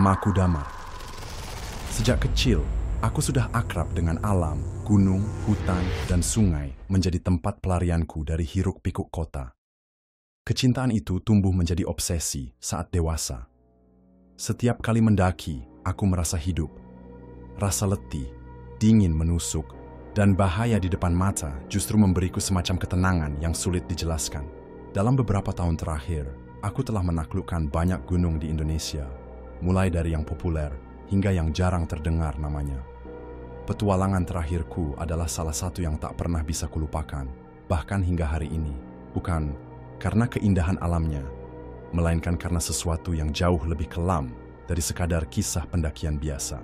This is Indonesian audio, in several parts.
Namaku Damar. Sejak kecil, aku sudah akrab dengan alam, gunung, hutan, dan sungai menjadi tempat pelarianku dari hiruk-pikuk kota. Kecintaan itu tumbuh menjadi obsesi saat dewasa. Setiap kali mendaki, aku merasa hidup. Rasa letih, dingin menusuk, dan bahaya di depan mata justru memberiku semacam ketenangan yang sulit dijelaskan. Dalam beberapa tahun terakhir, aku telah menaklukkan banyak gunung di Indonesia, mulai dari yang populer hingga yang jarang terdengar namanya. Petualangan terakhirku adalah salah satu yang tak pernah bisa kulupakan, bahkan hingga hari ini. Bukan karena keindahan alamnya, melainkan karena sesuatu yang jauh lebih kelam dari sekadar kisah pendakian biasa.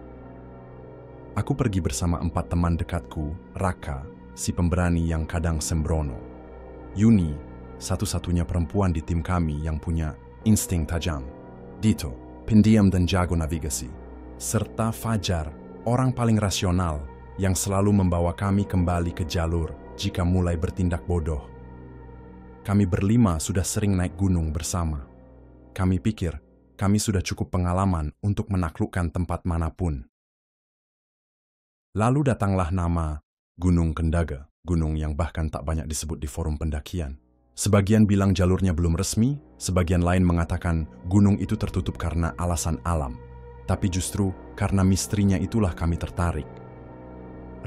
Aku pergi bersama 4 teman dekatku, Raka, si pemberani yang kadang sembrono, Yuni, satu-satunya perempuan di tim kami yang punya insting tajam, Dito, pendiam dan jago navigasi, serta Fajar, orang paling rasional yang selalu membawa kami kembali ke jalur jika mulai bertindak bodoh. Kami berlima sudah sering naik gunung bersama. Kami pikir kami sudah cukup pengalaman untuk menaklukkan tempat manapun. Lalu datanglah nama Gunung Kendaga, gunung yang bahkan tak banyak disebut di forum pendakian. Sebagian bilang jalurnya belum resmi, sebagian lain mengatakan gunung itu tertutup karena alasan alam. Tapi justru karena misterinya itulah kami tertarik.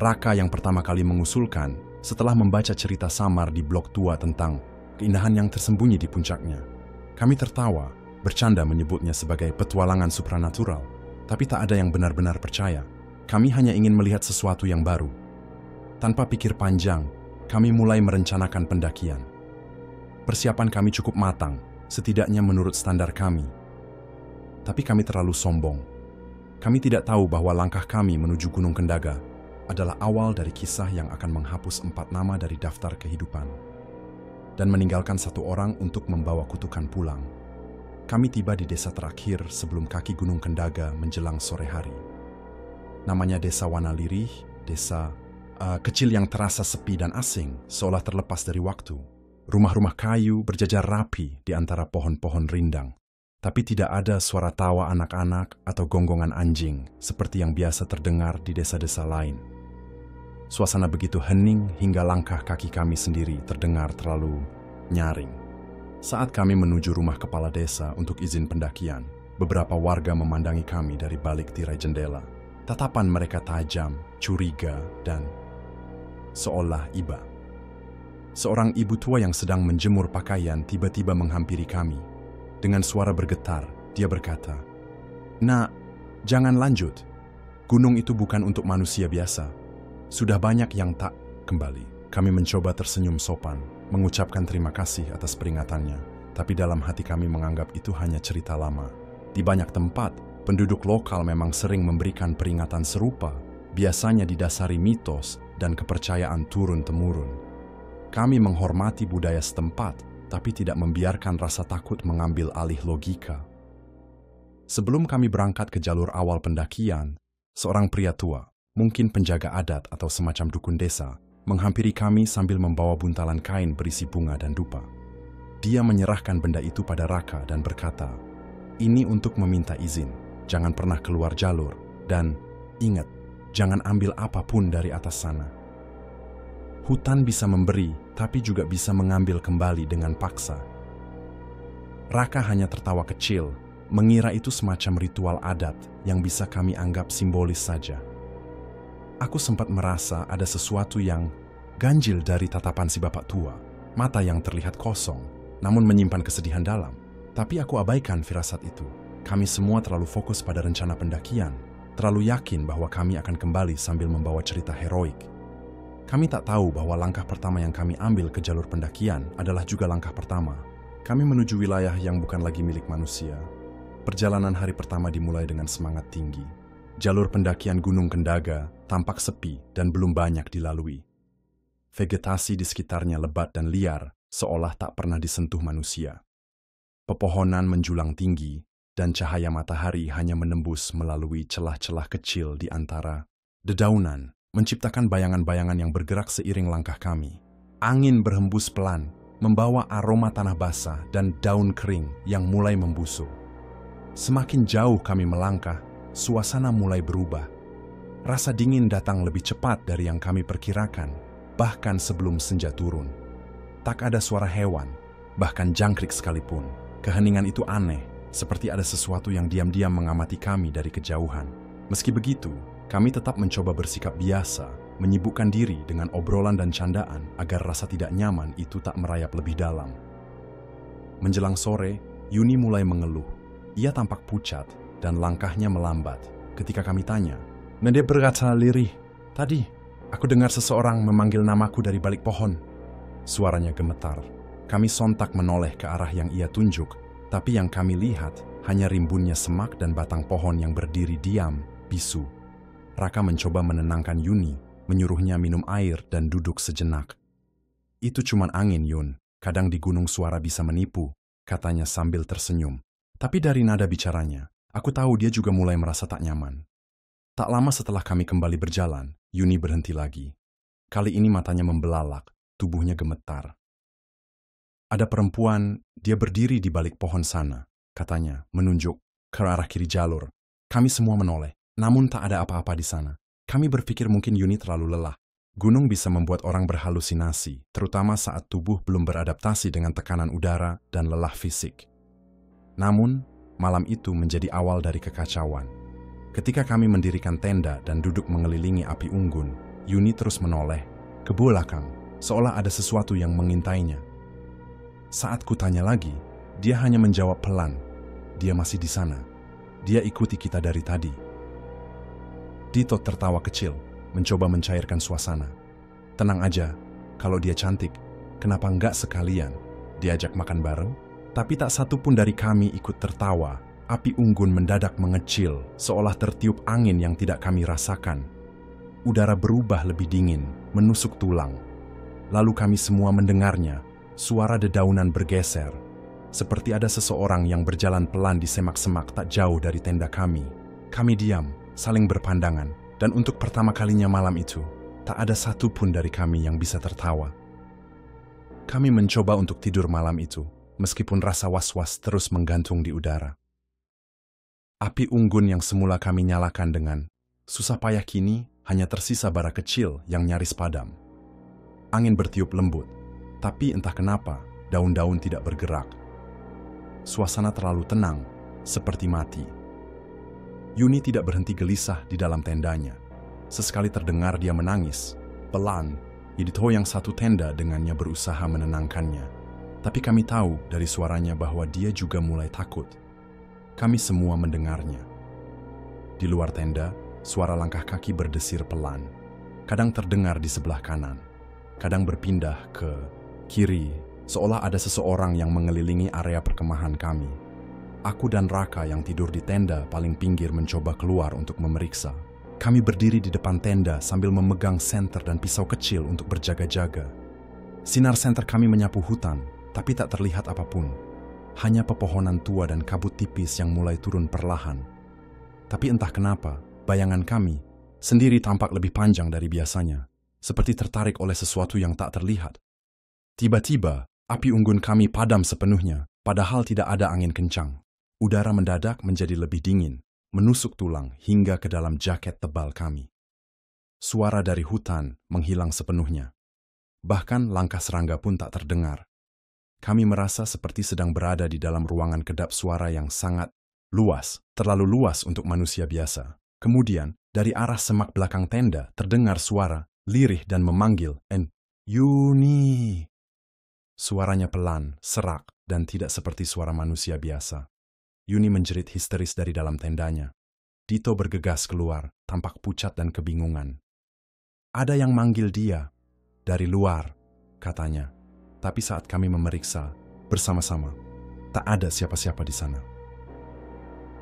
Raka yang pertama kali mengusulkan setelah membaca cerita samar di blog tua tentang keindahan yang tersembunyi di puncaknya. Kami tertawa, bercanda menyebutnya sebagai petualangan supranatural, tapi tak ada yang benar-benar percaya. Kami hanya ingin melihat sesuatu yang baru. Tanpa pikir panjang, kami mulai merencanakan pendakian. Persiapan kami cukup matang, setidaknya menurut standar kami. Tapi kami terlalu sombong. Kami tidak tahu bahwa langkah kami menuju Gunung Kendaga adalah awal dari kisah yang akan menghapus 4 nama dari daftar kehidupan dan meninggalkan 1 orang untuk membawa kutukan pulang. Kami tiba di desa terakhir sebelum kaki Gunung Kendaga menjelang sore hari. Namanya Desa Wanalirih, desa kecil yang terasa sepi dan asing, seolah terlepas dari waktu. Rumah-rumah kayu berjajar rapi di antara pohon-pohon rindang. Tapi tidak ada suara tawa anak-anak atau gonggongan anjing seperti yang biasa terdengar di desa-desa lain. Suasana begitu hening hingga langkah kaki kami sendiri terdengar terlalu nyaring. Saat kami menuju rumah kepala desa untuk izin pendakian, beberapa warga memandangi kami dari balik tirai jendela. Tatapan mereka tajam, curiga, dan seolah iba. Seorang ibu tua yang sedang menjemur pakaian tiba-tiba menghampiri kami. Dengan suara bergetar, dia berkata, "Nak, jangan lanjut. Gunung itu bukan untuk manusia biasa. Sudah banyak yang tak kembali." Kami mencoba tersenyum sopan, mengucapkan terima kasih atas peringatannya, tapi dalam hati kami menganggap itu hanya cerita lama. Di banyak tempat, penduduk lokal memang sering memberikan peringatan serupa, biasanya didasari mitos dan kepercayaan turun-temurun. Kami menghormati budaya setempat, tapi tidak membiarkan rasa takut mengambil alih logika. Sebelum kami berangkat ke jalur awal pendakian, seorang pria tua, mungkin penjaga adat atau semacam dukun desa, menghampiri kami sambil membawa buntalan kain berisi bunga dan dupa. Dia menyerahkan benda itu pada Raka dan berkata, "Ini untuk meminta izin, jangan pernah keluar jalur, dan ingat, jangan ambil apapun dari atas sana." Hutan bisa memberi, tapi juga bisa mengambil kembali dengan paksa. Raka hanya tertawa kecil, mengira itu semacam ritual adat yang bisa kami anggap simbolis saja. Aku sempat merasa ada sesuatu yang ganjil dari tatapan si bapak tua, mata yang terlihat kosong, namun menyimpan kesedihan dalam. Tapi aku abaikan firasat itu. Kami semua terlalu fokus pada rencana pendakian, terlalu yakin bahwa kami akan kembali sambil membawa cerita heroik. Kami tak tahu bahwa langkah pertama yang kami ambil ke jalur pendakian adalah juga langkah pertama. Kami menuju wilayah yang bukan lagi milik manusia. Perjalanan hari pertama dimulai dengan semangat tinggi. Jalur pendakian Gunung Kendaga tampak sepi dan belum banyak dilalui. Vegetasi di sekitarnya lebat dan liar, seolah tak pernah disentuh manusia. Pepohonan menjulang tinggi, dan cahaya matahari hanya menembus melalui celah-celah kecil di antara dedaunan, menciptakan bayangan-bayangan yang bergerak seiring langkah kami. Angin berhembus pelan, membawa aroma tanah basah dan daun kering yang mulai membusuk. Semakin jauh kami melangkah, suasana mulai berubah. Rasa dingin datang lebih cepat dari yang kami perkirakan, bahkan sebelum senja turun. Tak ada suara hewan, bahkan jangkrik sekalipun. Keheningan itu aneh, seperti ada sesuatu yang diam-diam mengamati kami dari kejauhan. Meski begitu, kami tetap mencoba bersikap biasa, menyibukkan diri dengan obrolan dan candaan agar rasa tidak nyaman itu tak merayap lebih dalam. Menjelang sore, Yuni mulai mengeluh. Ia tampak pucat dan langkahnya melambat. Ketika kami tanya, "Dia berkata lirih, tadi aku dengar seseorang memanggil namaku dari balik pohon." Suaranya gemetar. Kami sontak menoleh ke arah yang ia tunjuk, tapi yang kami lihat hanya rimbunnya semak dan batang pohon yang berdiri diam, bisu. Raka mencoba menenangkan Yuni, menyuruhnya minum air dan duduk sejenak. "Itu cuman angin, Yun. Kadang di gunung suara bisa menipu," katanya sambil tersenyum. Tapi dari nada bicaranya, aku tahu dia juga mulai merasa tak nyaman. Tak lama setelah kami kembali berjalan, Yuni berhenti lagi. Kali ini matanya membelalak, tubuhnya gemetar. "Ada perempuan, dia berdiri di balik pohon sana," katanya, menunjuk ke arah kiri jalur. Kami semua menoleh, namun tak ada apa-apa di sana. Kami berpikir mungkin Yuni terlalu lelah. Gunung bisa membuat orang berhalusinasi, terutama saat tubuh belum beradaptasi dengan tekanan udara dan lelah fisik. Namun, malam itu menjadi awal dari kekacauan. Ketika kami mendirikan tenda dan duduk mengelilingi api unggun, Yuni terus menoleh ke belakang, seolah ada sesuatu yang mengintainya. Saat kutanya lagi, dia hanya menjawab pelan, "Dia masih di sana. Dia ikuti kita dari tadi." Dito tertawa kecil, mencoba mencairkan suasana. "Tenang aja, kalau dia cantik, kenapa enggak sekalian diajak makan bareng?" Tapi tak satu pun dari kami ikut tertawa. Api unggun mendadak mengecil, seolah tertiup angin yang tidak kami rasakan. Udara berubah lebih dingin, menusuk tulang. Lalu kami semua mendengarnya, suara dedaunan bergeser. Seperti ada seseorang yang berjalan pelan di semak-semak tak jauh dari tenda kami. Kami diam, saling berpandangan, dan untuk pertama kalinya malam itu, tak ada satu pun dari kami yang bisa tertawa. Kami mencoba untuk tidur malam itu, meskipun rasa was-was terus menggantung di udara. Api unggun yang semula kami nyalakan dengan susah payah kini hanya tersisa bara kecil yang nyaris padam. Angin bertiup lembut, tapi entah kenapa daun-daun tidak bergerak. Suasana terlalu tenang, seperti mati. Yuni tidak berhenti gelisah di dalam tendanya. Sesekali terdengar dia menangis, pelan. Yidito yang satu tenda dengannya berusaha menenangkannya. Tapi kami tahu dari suaranya bahwa dia juga mulai takut. Kami semua mendengarnya. Di luar tenda, suara langkah kaki berdesir pelan. Kadang terdengar di sebelah kanan, kadang berpindah ke kiri, seolah ada seseorang yang mengelilingi area perkemahan kami. Aku dan Raka yang tidur di tenda paling pinggir mencoba keluar untuk memeriksa. Kami berdiri di depan tenda sambil memegang senter dan pisau kecil untuk berjaga-jaga. Sinar senter kami menyapu hutan, tapi tak terlihat apapun. Hanya pepohonan tua dan kabut tipis yang mulai turun perlahan. Tapi entah kenapa, bayangan kami sendiri tampak lebih panjang dari biasanya, seperti tertarik oleh sesuatu yang tak terlihat. Tiba-tiba, api unggun kami padam sepenuhnya, padahal tidak ada angin kencang. Udara mendadak menjadi lebih dingin, menusuk tulang hingga ke dalam jaket tebal kami. Suara dari hutan menghilang sepenuhnya. Bahkan langkah serangga pun tak terdengar. Kami merasa seperti sedang berada di dalam ruangan kedap suara yang sangat luas, terlalu luas untuk manusia biasa. Kemudian, dari arah semak belakang tenda terdengar suara lirih dan memanggil, "Yuni!" Suaranya pelan, serak, dan tidak seperti suara manusia biasa. Yuni menjerit histeris dari dalam tendanya. Dito bergegas keluar, tampak pucat dan kebingungan. "Ada yang manggil dia dari luar," katanya. Tapi saat kami memeriksa bersama-sama, tak ada siapa-siapa di sana.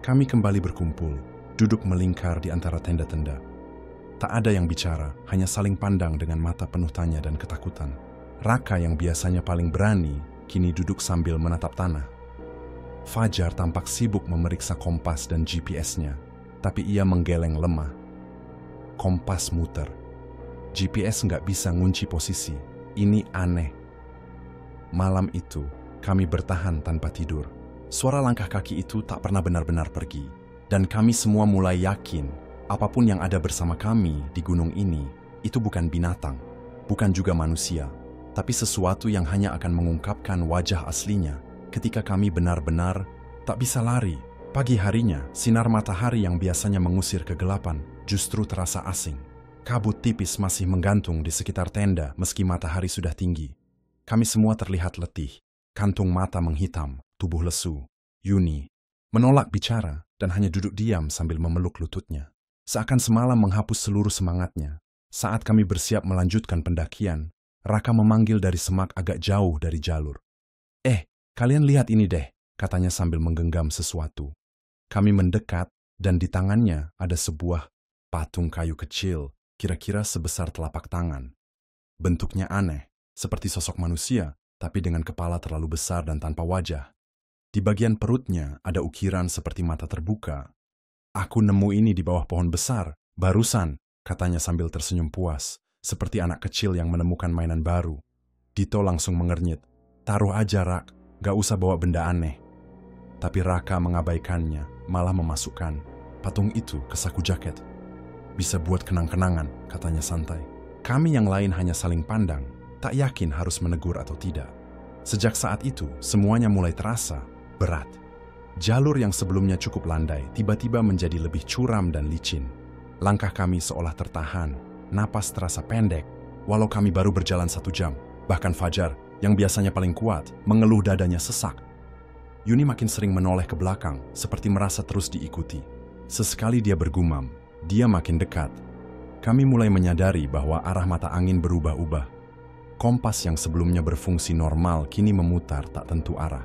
Kami kembali berkumpul, duduk melingkar di antara tenda-tenda. Tak ada yang bicara, hanya saling pandang dengan mata penuh tanya dan ketakutan. Raka yang biasanya paling berani, kini duduk sambil menatap tanah. Fajar tampak sibuk memeriksa kompas dan GPS-nya, tapi ia menggeleng lemah. Kompas muter. GPS nggak bisa ngunci posisi. Ini aneh. Malam itu, kami bertahan tanpa tidur. Suara langkah kaki itu tak pernah benar-benar pergi, dan kami semua mulai yakin apapun yang ada bersama kami di gunung ini itu bukan binatang, bukan juga manusia, tapi sesuatu yang hanya akan mengungkapkan wajah aslinya ketika kami benar-benar tak bisa lari. Pagi harinya, sinar matahari yang biasanya mengusir kegelapan justru terasa asing. Kabut tipis masih menggantung di sekitar tenda meski matahari sudah tinggi. Kami semua terlihat letih, kantung mata menghitam, tubuh lesu. Yuni menolak bicara dan hanya duduk diam sambil memeluk lututnya. Seakan semalam menghapus seluruh semangatnya. Saat kami bersiap melanjutkan pendakian, Raka memanggil dari semak agak jauh dari jalur. Kalian lihat ini deh, katanya sambil menggenggam sesuatu. Kami mendekat dan di tangannya ada sebuah patung kayu kecil, kira-kira sebesar telapak tangan. Bentuknya aneh, seperti sosok manusia, tapi dengan kepala terlalu besar dan tanpa wajah. Di bagian perutnya ada ukiran seperti mata terbuka. Aku nemu ini di bawah pohon besar, barusan, katanya sambil tersenyum puas, seperti anak kecil yang menemukan mainan baru. Dito langsung mengernyit. Taruh aja, Rak, gak usah bawa benda aneh. Tapi Raka mengabaikannya, malah memasukkan patung itu ke saku jaket. Bisa buat kenang-kenangan, katanya santai. Kami yang lain hanya saling pandang, tak yakin harus menegur atau tidak. Sejak saat itu, semuanya mulai terasa berat. Jalur yang sebelumnya cukup landai, tiba-tiba menjadi lebih curam dan licin. Langkah kami seolah tertahan, napas terasa pendek, walau kami baru berjalan 1 jam. Bahkan Fajar, yang biasanya paling kuat, mengeluh dadanya sesak. Yuni makin sering menoleh ke belakang, seperti merasa terus diikuti. Sesekali dia bergumam, dia makin dekat. Kami mulai menyadari bahwa arah mata angin berubah-ubah. Kompas yang sebelumnya berfungsi normal kini memutar tak tentu arah.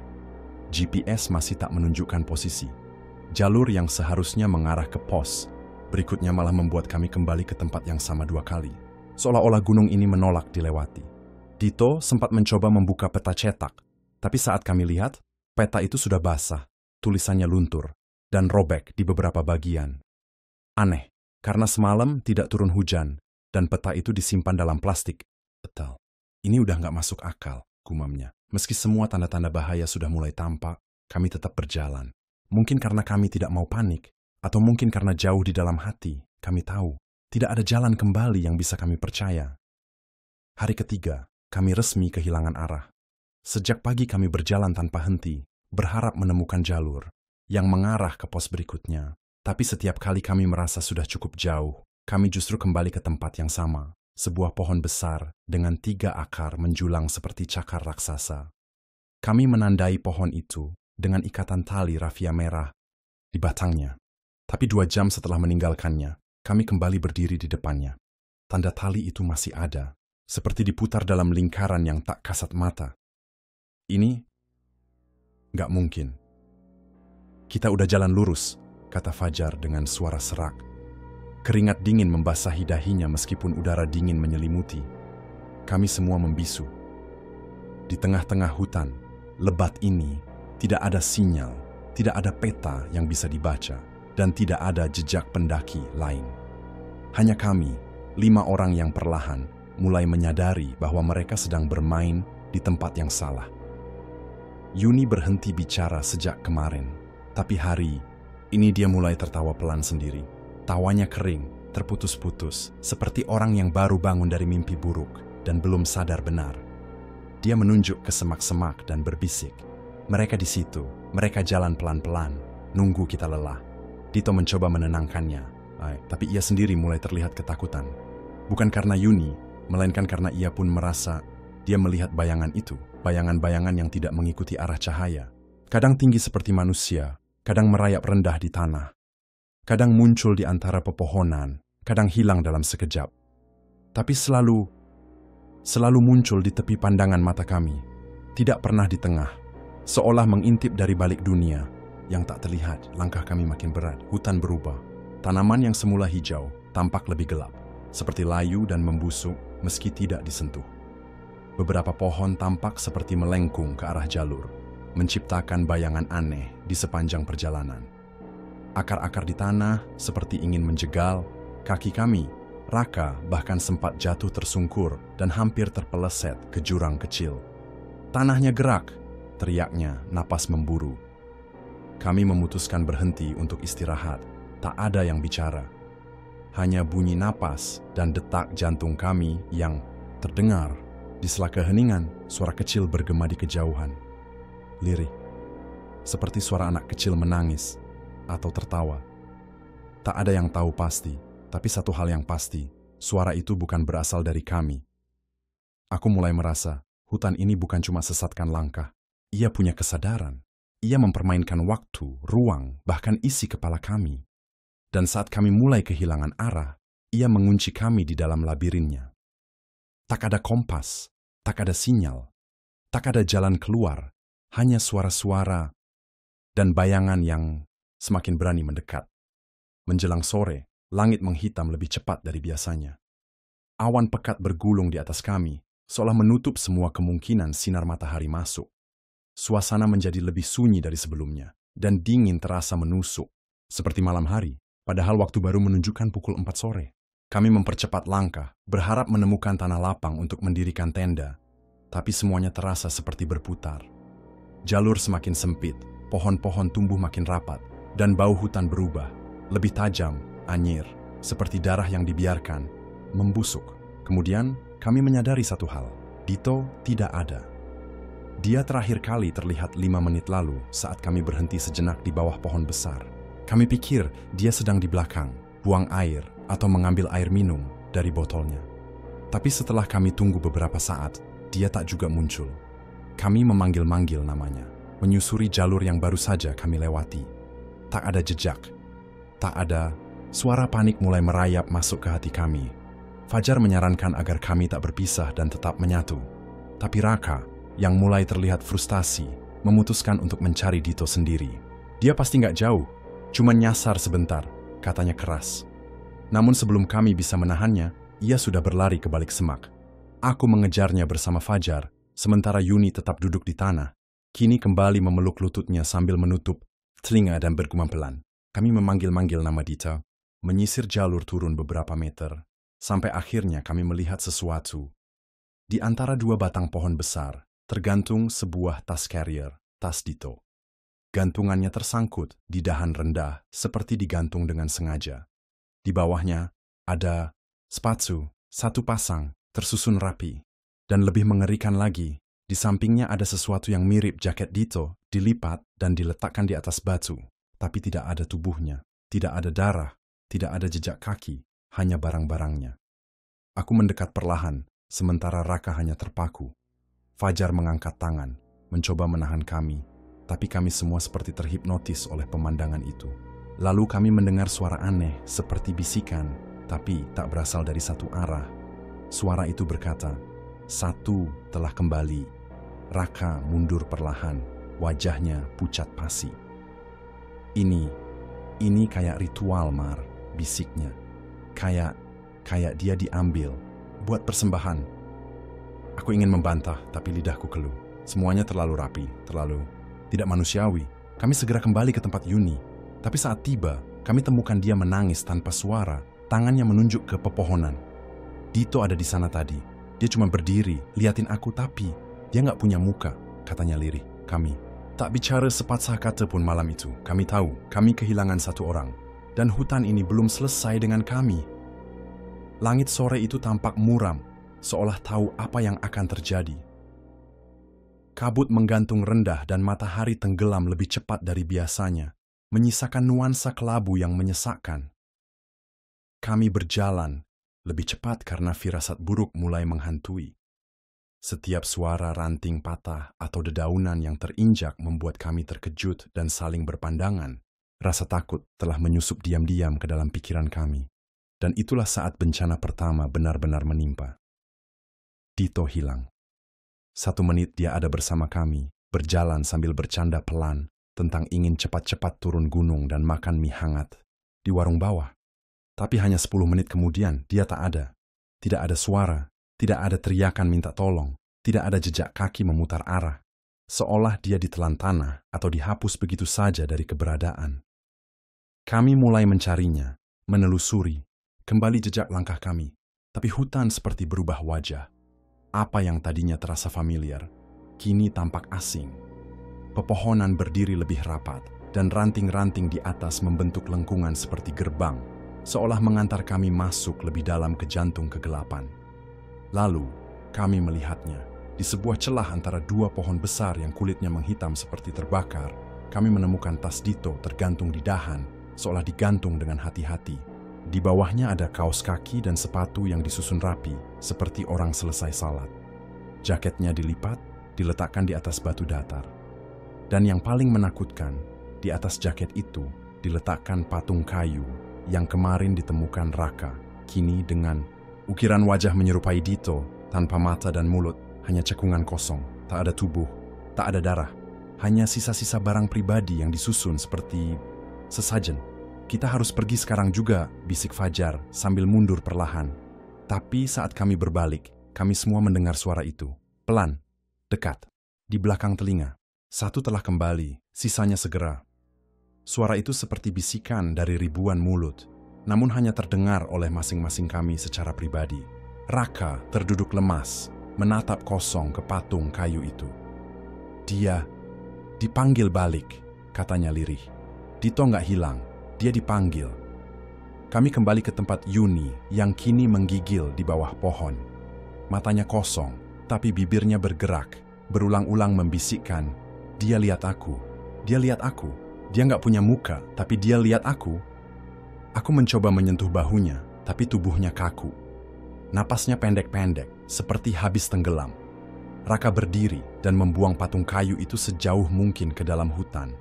GPS masih tak menunjukkan posisi. Jalur yang seharusnya mengarah ke pos, berikutnya malah membuat kami kembali ke tempat yang sama 2 kali. Seolah-olah gunung ini menolak dilewati. Dito sempat mencoba membuka peta cetak, tapi saat kami lihat, peta itu sudah basah, tulisannya luntur, dan robek di beberapa bagian. Aneh, karena semalam tidak turun hujan, dan peta itu disimpan dalam plastik. Betul, ini udah nggak masuk akal, gumamnya. Meski semua tanda-tanda bahaya sudah mulai tampak, kami tetap berjalan. Mungkin karena kami tidak mau panik, atau mungkin karena jauh di dalam hati, kami tahu, tidak ada jalan kembali yang bisa kami percaya. Hari ketiga, kami resmi kehilangan arah. Sejak pagi kami berjalan tanpa henti, berharap menemukan jalur yang mengarah ke pos berikutnya. Tapi setiap kali kami merasa sudah cukup jauh, kami justru kembali ke tempat yang sama. Sebuah pohon besar dengan 3 akar menjulang seperti cakar raksasa. Kami menandai pohon itu dengan ikatan tali rafia merah di batangnya. Tapi 2 jam setelah meninggalkannya, kami kembali berdiri di depannya. Tanda tali itu masih ada, seperti diputar dalam lingkaran yang tak kasat mata. Ini nggak mungkin. Kita udah jalan lurus, kata Fajar dengan suara serak. Keringat dingin membasahi dahinya meskipun udara dingin menyelimuti. Kami semua membisu. Di tengah-tengah hutan, lebat ini, tidak ada sinyal, tidak ada peta yang bisa dibaca, dan tidak ada jejak pendaki lain. Hanya kami, 5 orang yang perlahan, mulai menyadari bahwa mereka sedang bermain di tempat yang salah. Yuni berhenti bicara sejak kemarin, tapi hari ini dia mulai tertawa pelan sendiri. Tawanya kering, terputus-putus, seperti orang yang baru bangun dari mimpi buruk dan belum sadar benar. Dia menunjuk ke semak-semak dan berbisik. Mereka di situ, mereka jalan pelan-pelan, nunggu kita lelah. Dito mencoba menenangkannya, tapi ia sendiri mulai terlihat ketakutan. Bukan karena Yuni, melainkan karena ia pun merasa dia melihat bayangan itu, bayangan-bayangan yang tidak mengikuti arah cahaya. Kadang tinggi seperti manusia, kadang merayap rendah di tanah. Kadang muncul di antara pepohonan, kadang hilang dalam sekejap. Tapi selalu muncul di tepi pandangan mata kami. Tidak pernah di tengah, seolah mengintip dari balik dunia. Yang tak terlihat, langkah kami makin berat, hutan berubah. Tanaman yang semula hijau, tampak lebih gelap, seperti layu dan membusuk meski tidak disentuh. Beberapa pohon tampak seperti melengkung ke arah jalur, menciptakan bayangan aneh di sepanjang perjalanan. Akar-akar di tanah seperti ingin menjegal, kaki kami, Raka bahkan sempat jatuh tersungkur dan hampir terpeleset ke jurang kecil. Tanahnya gerak, teriaknya, napas memburu. Kami memutuskan berhenti untuk istirahat. Tak ada yang bicara. Hanya bunyi napas dan detak jantung kami yang terdengar. Di sela keheningan, suara kecil bergema di kejauhan. Lirih, seperti suara anak kecil menangis atau tertawa. Tak ada yang tahu pasti, tapi satu hal yang pasti, suara itu bukan berasal dari kami. Aku mulai merasa, hutan ini bukan cuma sesatkan langkah. Ia punya kesadaran. Ia mempermainkan waktu, ruang, bahkan isi kepala kami. Dan saat kami mulai kehilangan arah, ia mengunci kami di dalam labirinnya. Tak ada kompas, tak ada sinyal, tak ada jalan keluar, hanya suara-suara dan bayangan yang semakin berani mendekat. Menjelang sore, langit menghitam lebih cepat dari biasanya. Awan pekat bergulung di atas kami, seolah menutup semua kemungkinan sinar matahari masuk. Suasana menjadi lebih sunyi dari sebelumnya, dan dingin terasa menusuk, seperti malam hari. Padahal waktu baru menunjukkan pukul 4 sore. Kami mempercepat langkah, berharap menemukan tanah lapang untuk mendirikan tenda. Tapi semuanya terasa seperti berputar. Jalur semakin sempit, pohon-pohon tumbuh makin rapat, dan bau hutan berubah. Lebih tajam, anyir, seperti darah yang dibiarkan, membusuk. Kemudian, kami menyadari satu hal. Dito tidak ada. Dia terakhir kali terlihat 5 menit lalu saat kami berhenti sejenak di bawah pohon besar. Kami pikir dia sedang di belakang, buang air atau mengambil air minum dari botolnya. Tapi setelah kami tunggu beberapa saat, dia tak juga muncul. Kami memanggil-manggil namanya, menyusuri jalur yang baru saja kami lewati. Tak ada jejak, tak ada. Suara panik mulai merayap masuk ke hati kami. Fajar menyarankan agar kami tak berpisah dan tetap menyatu. Tapi Raka, yang mulai terlihat frustasi, memutuskan untuk mencari Dito sendiri. Dia pasti nggak jauh, cuma nyasar sebentar, katanya keras. Namun sebelum kami bisa menahannya, ia sudah berlari ke balik semak. Aku mengejarnya bersama Fajar, sementara Yuni tetap duduk di tanah. Kini kembali memeluk lututnya sambil menutup telinga dan bergumam pelan. Kami memanggil-manggil nama Dita, menyisir jalur turun beberapa meter, sampai akhirnya kami melihat sesuatu. Di antara 2 batang pohon besar, tergantung sebuah tas carrier, tas Dito. Gantungannya tersangkut di dahan rendah, seperti digantung dengan sengaja. Di bawahnya ada sepatu, 1 pasang, tersusun rapi. Dan lebih mengerikan lagi, di sampingnya ada sesuatu yang mirip jaket Dito, dilipat dan diletakkan di atas batu. Tapi tidak ada tubuhnya, tidak ada darah, tidak ada jejak kaki, hanya barang-barangnya. Aku mendekat perlahan, sementara Raka hanya terpaku. Fajar mengangkat tangan, mencoba menahan kami, tapi kami semua seperti terhipnotis oleh pemandangan itu. Lalu kami mendengar suara aneh, seperti bisikan, tapi tak berasal dari satu arah. Suara itu berkata, "Satu telah kembali." Raka mundur perlahan, wajahnya pucat pasi. Ini kayak ritual, Mar, bisiknya. Kayak dia diambil, buat persembahan. Aku ingin membantah, tapi lidahku keluh. Semuanya terlalu rapi, terlalu tidak manusiawi. Kami segera kembali ke tempat Yuni. Tapi saat tiba, kami temukan dia menangis tanpa suara, tangannya menunjuk ke pepohonan. Dito ada di sana tadi. Dia cuma berdiri, liatin aku, tapi dia nggak punya muka, katanya lirih. Kami tak bicara sepatah kata pun malam itu. Kami tahu, kami kehilangan 1 orang. Dan hutan ini belum selesai dengan kami. Langit sore itu tampak muram, seolah tahu apa yang akan terjadi. Kabut menggantung rendah dan matahari tenggelam lebih cepat dari biasanya, menyisakan nuansa kelabu yang menyesakkan. Kami berjalan lebih cepat karena firasat buruk mulai menghantui. Setiap suara ranting patah atau dedaunan yang terinjak membuat kami terkejut dan saling berpandangan. Rasa takut telah menyusup diam-diam ke dalam pikiran kami. Dan itulah saat bencana pertama benar-benar menimpa. Dito hilang. 1 menit dia ada bersama kami, berjalan sambil bercanda pelan tentang ingin cepat-cepat turun gunung dan makan mie hangat di warung bawah. Tapi hanya 10 menit kemudian dia tak ada. Tidak ada suara, tidak ada teriakan minta tolong, tidak ada jejak kaki memutar arah. Seolah dia ditelan tanah atau dihapus begitu saja dari keberadaan. Kami mulai mencarinya, menelusuri, kembali jejak langkah kami. Tapi hutan seperti berubah wajah. Apa yang tadinya terasa familiar, kini tampak asing. Pepohonan berdiri lebih rapat, dan ranting-ranting di atas membentuk lengkungan seperti gerbang, seolah mengantar kami masuk lebih dalam ke jantung kegelapan. Lalu, kami melihatnya. Di sebuah celah antara dua pohon besar yang kulitnya menghitam seperti terbakar, kami menemukan tas Dito tergantung di dahan, seolah digantung dengan hati-hati. Di bawahnya ada kaos kaki dan sepatu yang disusun rapi, seperti orang selesai salat. Jaketnya dilipat, diletakkan di atas batu datar. Dan yang paling menakutkan, di atas jaket itu diletakkan patung kayu yang kemarin ditemukan Raka, kini dengan ukiran wajah menyerupai Dito, tanpa mata dan mulut, hanya cekungan kosong, tak ada tubuh, tak ada darah. Hanya sisa-sisa barang pribadi yang disusun seperti sesajen. Kita harus pergi sekarang juga, bisik Fajar sambil mundur perlahan. Tapi saat kami berbalik, kami semua mendengar suara itu. Pelan, dekat, di belakang telinga. Satu telah kembali, sisanya segera. Suara itu seperti bisikan dari ribuan mulut, namun hanya terdengar oleh masing-masing kami secara pribadi. Raka terduduk lemas, menatap kosong ke patung kayu itu. Dia dipanggil balik, katanya lirih. Dito nggak hilang, dia dipanggil. Kami kembali ke tempat Yuni yang kini menggigil di bawah pohon. Matanya kosong, tapi bibirnya bergerak, berulang-ulang membisikkan, "Dia lihat aku, dia lihat aku. Dia nggak punya muka, tapi dia lihat aku." Aku mencoba menyentuh bahunya, tapi tubuhnya kaku. Napasnya pendek-pendek, seperti habis tenggelam. Raka berdiri dan membuang patung kayu itu sejauh mungkin ke dalam hutan.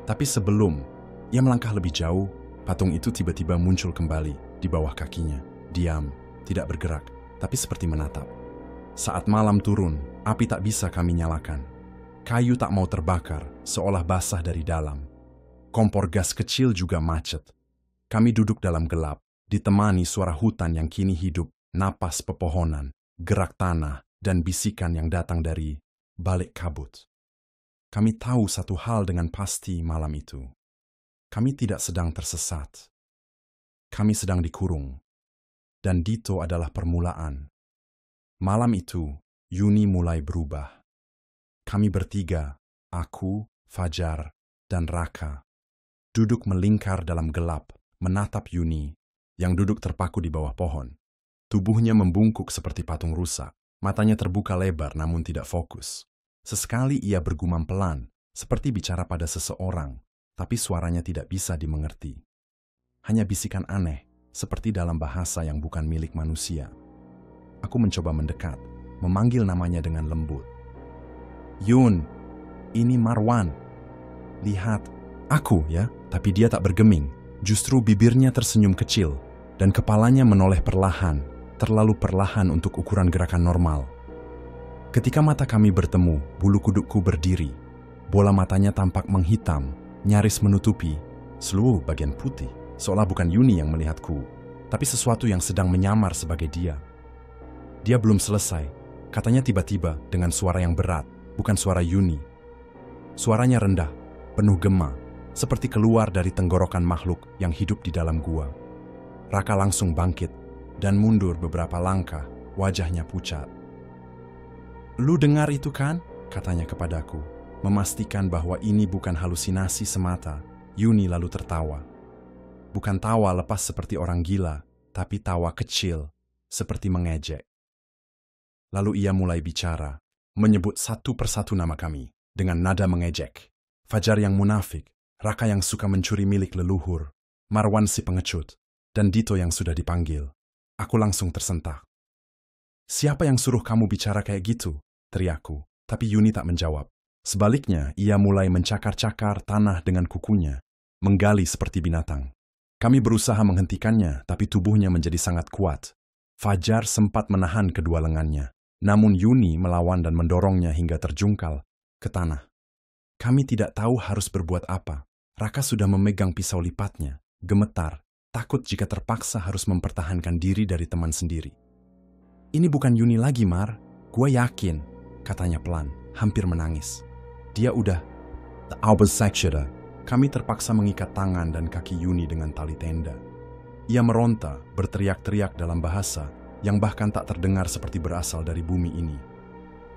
Tapi sebelum ia melangkah lebih jauh, patung itu tiba-tiba muncul kembali di bawah kakinya. Diam, tidak bergerak, tapi seperti menatap. Saat malam turun, api tak bisa kami nyalakan. Kayu tak mau terbakar, seolah basah dari dalam. Kompor gas kecil juga macet. Kami duduk dalam gelap, ditemani suara hutan yang kini hidup, napas pepohonan, gerak tanah, dan bisikan yang datang dari balik kabut. Kami tahu satu hal dengan pasti malam itu. Kami tidak sedang tersesat. Kami sedang dikurung. Dan Dito adalah permulaan. Malam itu, Yuni mulai berubah. Kami bertiga, aku, Fajar, dan Raka, duduk melingkar dalam gelap, menatap Yuni, yang duduk terpaku di bawah pohon. Tubuhnya membungkuk seperti patung rusak. Matanya terbuka lebar namun tidak fokus. Sesekali ia bergumam pelan, seperti bicara pada seseorang, tapi suaranya tidak bisa dimengerti. Hanya bisikan aneh, seperti dalam bahasa yang bukan milik manusia. Aku mencoba mendekat, memanggil namanya dengan lembut. "Yun, ini Marwan. Lihat, aku ya." Tapi dia tak bergeming, justru bibirnya tersenyum kecil, dan kepalanya menoleh perlahan, terlalu perlahan untuk ukuran gerakan normal. Ketika mata kami bertemu, bulu kudukku berdiri. Bola matanya tampak menghitam, nyaris menutupi seluruh bagian putih, seolah bukan Yuni yang melihatku, tapi sesuatu yang sedang menyamar sebagai dia. Dia belum selesai, katanya tiba-tiba dengan suara yang berat, bukan suara Yuni. Suaranya rendah, penuh gema, seperti keluar dari tenggorokan makhluk yang hidup di dalam gua. Raka langsung bangkit dan mundur beberapa langkah, wajahnya pucat. "Lu dengar itu kan?" katanya kepadaku, memastikan bahwa ini bukan halusinasi semata. Yuni lalu tertawa. Bukan tawa lepas seperti orang gila, tapi tawa kecil, seperti mengejek. Lalu ia mulai bicara, menyebut satu persatu nama kami, dengan nada mengejek. Fajar yang munafik, Raka yang suka mencuri milik leluhur, Marwan si pengecut, dan Dito yang sudah dipanggil. Aku langsung tersentak. "Siapa yang suruh kamu bicara kayak gitu?" teriakku, tapi Yuni tak menjawab. Sebaliknya, ia mulai mencakar-cakar tanah dengan kukunya, menggali seperti binatang. Kami berusaha menghentikannya, tapi tubuhnya menjadi sangat kuat. Fajar sempat menahan kedua lengannya, namun Yuni melawan dan mendorongnya hingga terjungkal ke tanah. Kami tidak tahu harus berbuat apa. Raka sudah memegang pisau lipatnya, gemetar, takut jika terpaksa harus mempertahankan diri dari teman sendiri. "Ini bukan Yuni lagi, Mar. Gue yakin," katanya pelan, hampir menangis. Dia udah... Kami terpaksa mengikat tangan dan kaki Yuni dengan tali tenda. Ia meronta, berteriak-teriak dalam bahasa yang bahkan tak terdengar seperti berasal dari bumi ini.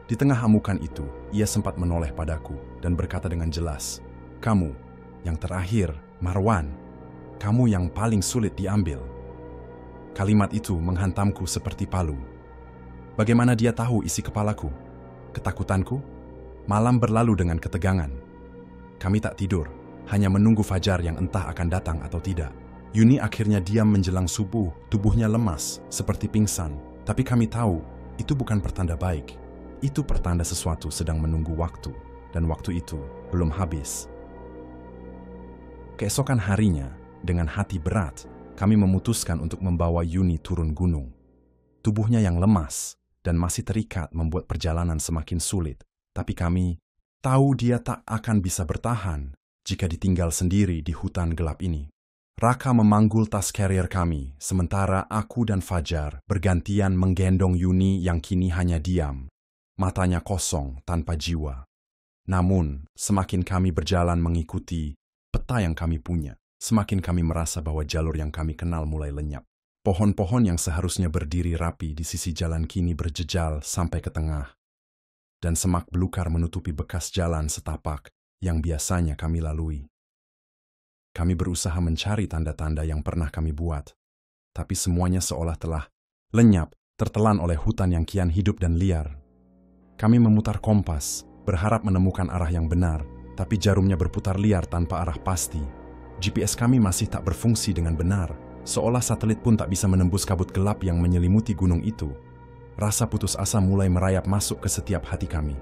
Di tengah amukan itu, ia sempat menoleh padaku dan berkata dengan jelas, "Kamu, Yang terakhir, Marwan, kamu yang paling sulit diambil. Kalimat itu menghantamku seperti palu. Bagaimana dia tahu isi kepalaku? Ketakutanku? Malam berlalu dengan ketegangan. Kami tak tidur, hanya menunggu fajar yang entah akan datang atau tidak. Yuni akhirnya diam menjelang subuh, tubuhnya lemas, seperti pingsan. Tapi kami tahu, itu bukan pertanda baik. Itu pertanda sesuatu sedang menunggu waktu, dan waktu itu belum habis. Keesokan harinya, dengan hati berat, kami memutuskan untuk membawa Yuni turun gunung. Tubuhnya yang lemas dan masih terikat membuat perjalanan semakin sulit. Tapi kami tahu dia tak akan bisa bertahan jika ditinggal sendiri di hutan gelap ini. Raka memanggul tas carrier kami, sementara aku dan Fajar bergantian menggendong Yuni yang kini hanya diam, matanya kosong tanpa jiwa. Namun, semakin kami berjalan mengikuti peta yang kami punya, semakin kami merasa bahwa jalur yang kami kenal mulai lenyap. Pohon-pohon yang seharusnya berdiri rapi di sisi jalan kini berjejal sampai ke tengah. Dan semak belukar menutupi bekas jalan setapak yang biasanya kami lalui. Kami berusaha mencari tanda-tanda yang pernah kami buat, tapi semuanya seolah telah lenyap, tertelan oleh hutan yang kian hidup dan liar. Kami memutar kompas, berharap menemukan arah yang benar, tapi jarumnya berputar liar tanpa arah pasti. GPS kami masih tak berfungsi dengan benar, seolah satelit pun tak bisa menembus kabut gelap yang menyelimuti gunung itu. Rasa putus asa mulai merayap masuk ke setiap hati kami.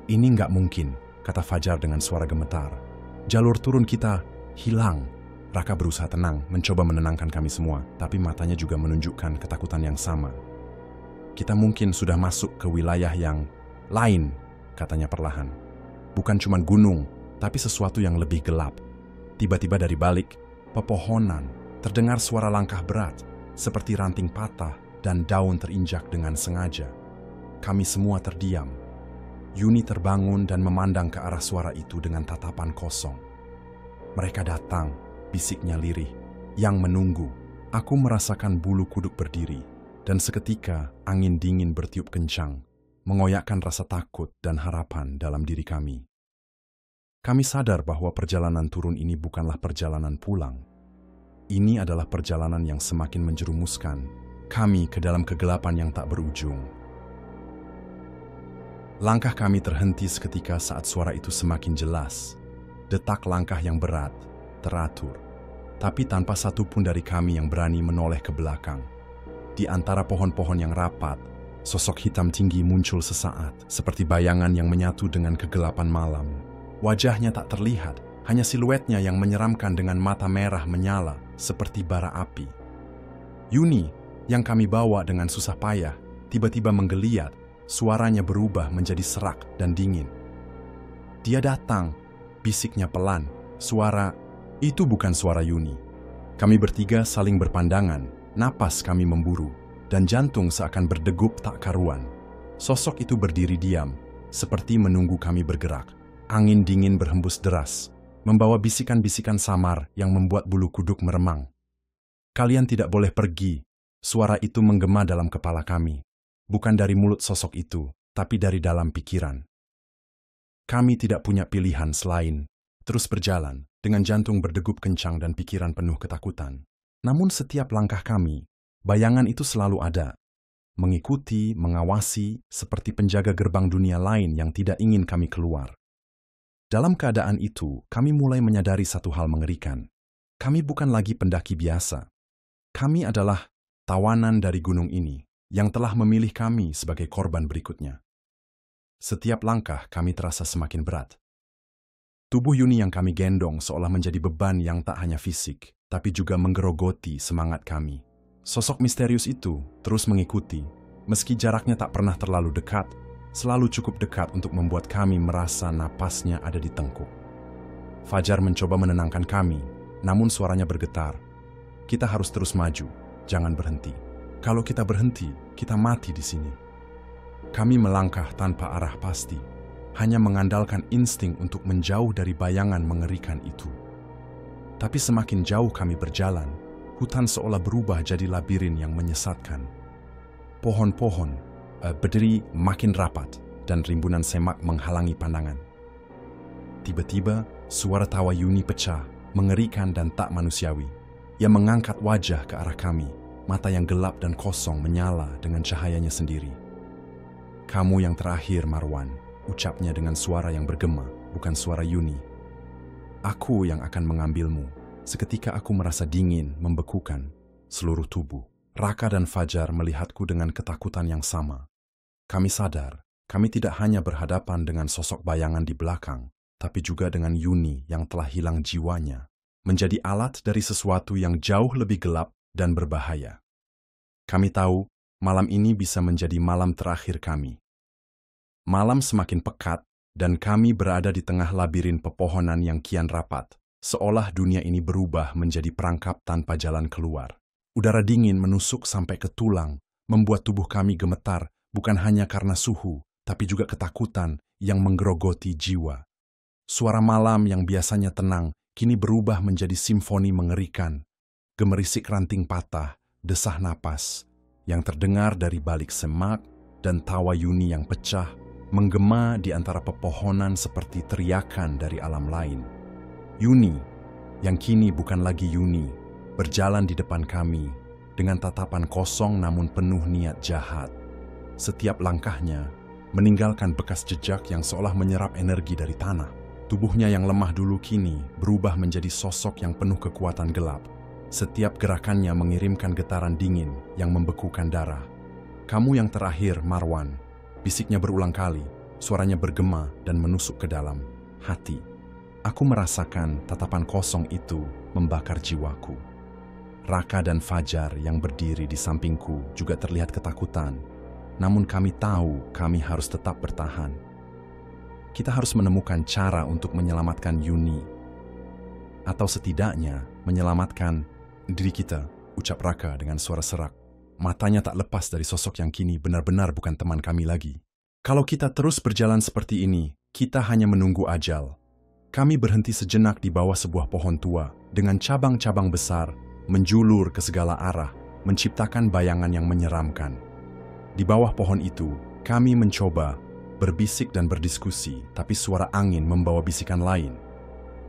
Ini nggak mungkin, kata Fajar dengan suara gemetar. Jalur turun kita hilang. Raka berusaha tenang, mencoba menenangkan kami semua, tapi matanya juga menunjukkan ketakutan yang sama. Kita mungkin sudah masuk ke wilayah yang lain, katanya perlahan. Bukan cuma gunung, tapi sesuatu yang lebih gelap. Tiba-tiba dari balik pepohonan, terdengar suara langkah berat, seperti ranting patah dan daun terinjak dengan sengaja. Kami semua terdiam. Yuni terbangun dan memandang ke arah suara itu dengan tatapan kosong. Mereka datang, bisiknya lirih, yang menunggu. Aku merasakan bulu kuduk berdiri, dan seketika angin dingin bertiup kencang, mengoyakkan rasa takut dan harapan dalam diri kami. Kami sadar bahwa perjalanan turun ini bukanlah perjalanan pulang. Ini adalah perjalanan yang semakin menjerumuskan kami ke dalam kegelapan yang tak berujung. Langkah kami terhenti seketika saat suara itu semakin jelas. Detak langkah yang berat, teratur, tapi tanpa satu pun dari kami yang berani menoleh ke belakang. Di antara pohon-pohon yang rapat, sosok hitam tinggi muncul sesaat, seperti bayangan yang menyatu dengan kegelapan malam. Wajahnya tak terlihat, hanya siluetnya yang menyeramkan dengan mata merah menyala, seperti bara api. Yuni, yang kami bawa dengan susah payah, tiba-tiba menggeliat, suaranya berubah menjadi serak dan dingin. Dia datang, bisiknya pelan, suara itu bukan suara Yuni. Kami bertiga saling berpandangan, napas kami memburu, dan jantung seakan berdegup tak karuan. Sosok itu berdiri diam, seperti menunggu kami bergerak. Angin dingin berhembus deras, membawa bisikan-bisikan samar yang membuat bulu kuduk meremang. Kalian tidak boleh pergi. Suara itu menggema dalam kepala kami, bukan dari mulut sosok itu, tapi dari dalam pikiran. Kami tidak punya pilihan selain terus berjalan, dengan jantung berdegup kencang dan pikiran penuh ketakutan. Namun setiap langkah kami, bayangan itu selalu ada, mengikuti, mengawasi, seperti penjaga gerbang dunia lain yang tidak ingin kami keluar. Dalam keadaan itu, kami mulai menyadari satu hal mengerikan. Kami bukan lagi pendaki biasa. Kami adalah tawanan dari gunung ini yang telah memilih kami sebagai korban berikutnya. Setiap langkah kami terasa semakin berat. Tubuh Yuni yang kami gendong seolah menjadi beban yang tak hanya fisik, tapi juga menggerogoti semangat kami. Sosok misterius itu terus mengikuti, meski jaraknya tak pernah terlalu dekat, selalu cukup dekat untuk membuat kami merasa napasnya ada di tengkuk. Fajar mencoba menenangkan kami, namun suaranya bergetar. Kita harus terus maju. Jangan berhenti. Kalau kita berhenti, kita mati di sini. Kami melangkah tanpa arah pasti, hanya mengandalkan insting untuk menjauh dari bayangan mengerikan itu. Tapi semakin jauh kami berjalan, hutan seolah berubah jadi labirin yang menyesatkan. Pohon-pohon berdiri makin rapat dan rimbunan semak menghalangi pandangan. Tiba-tiba, Suara tawa Yuni pecah, mengerikan dan tak manusiawi. Ia mengangkat wajah ke arah kami, mata yang gelap dan kosong menyala dengan cahayanya sendiri. "Kamu yang terakhir, Marwan," ucapnya dengan suara yang bergema, bukan suara Yuni. "Aku yang akan mengambilmu." Seketika aku merasa dingin, membekukan seluruh tubuh. Raka dan Fajar melihatku dengan ketakutan yang sama. Kami sadar, kami tidak hanya berhadapan dengan sosok bayangan di belakang, tapi juga dengan Yuni yang telah hilang jiwanya, menjadi alat dari sesuatu yang jauh lebih gelap dan berbahaya. Kami tahu, malam ini bisa menjadi malam terakhir kami. Malam semakin pekat, dan kami berada di tengah labirin pepohonan yang kian rapat, seolah dunia ini berubah menjadi perangkap tanpa jalan keluar. Udara dingin menusuk sampai ke tulang, membuat tubuh kami gemetar, bukan hanya karena suhu, tapi juga ketakutan yang menggerogoti jiwa. Suara malam yang biasanya tenang, kini berubah menjadi simfoni mengerikan. Gemerisik ranting patah, desah napas, yang terdengar dari balik semak, dan tawa Yuni yang pecah, menggema di antara pepohonan seperti teriakan dari alam lain. Yuni, yang kini bukan lagi Yuni, berjalan di depan kami, dengan tatapan kosong namun penuh niat jahat. Setiap langkahnya meninggalkan bekas jejak yang seolah menyerap energi dari tanah. Tubuhnya yang lemah dulu kini berubah menjadi sosok yang penuh kekuatan gelap. Setiap gerakannya mengirimkan getaran dingin yang membekukan darah. "Kamu yang terakhir, Marwan," bisiknya berulang kali, suaranya bergema dan menusuk ke dalam hati. Aku merasakan tatapan kosong itu membakar jiwaku. Raka dan Fajar yang berdiri di sampingku juga terlihat ketakutan. Namun kami tahu kami harus tetap bertahan. Kita harus menemukan cara untuk menyelamatkan Yuni. Atau setidaknya menyelamatkan diri kita, ucap Raka dengan suara serak. Matanya tak lepas dari sosok yang kini benar-benar bukan teman kami lagi. Kalau kita terus berjalan seperti ini, kita hanya menunggu ajal. Kami berhenti sejenak di bawah sebuah pohon tua, dengan cabang-cabang besar, menjulur ke segala arah, menciptakan bayangan yang menyeramkan. Di bawah pohon itu, kami mencoba berbisik dan berdiskusi, tapi suara angin membawa bisikan lain.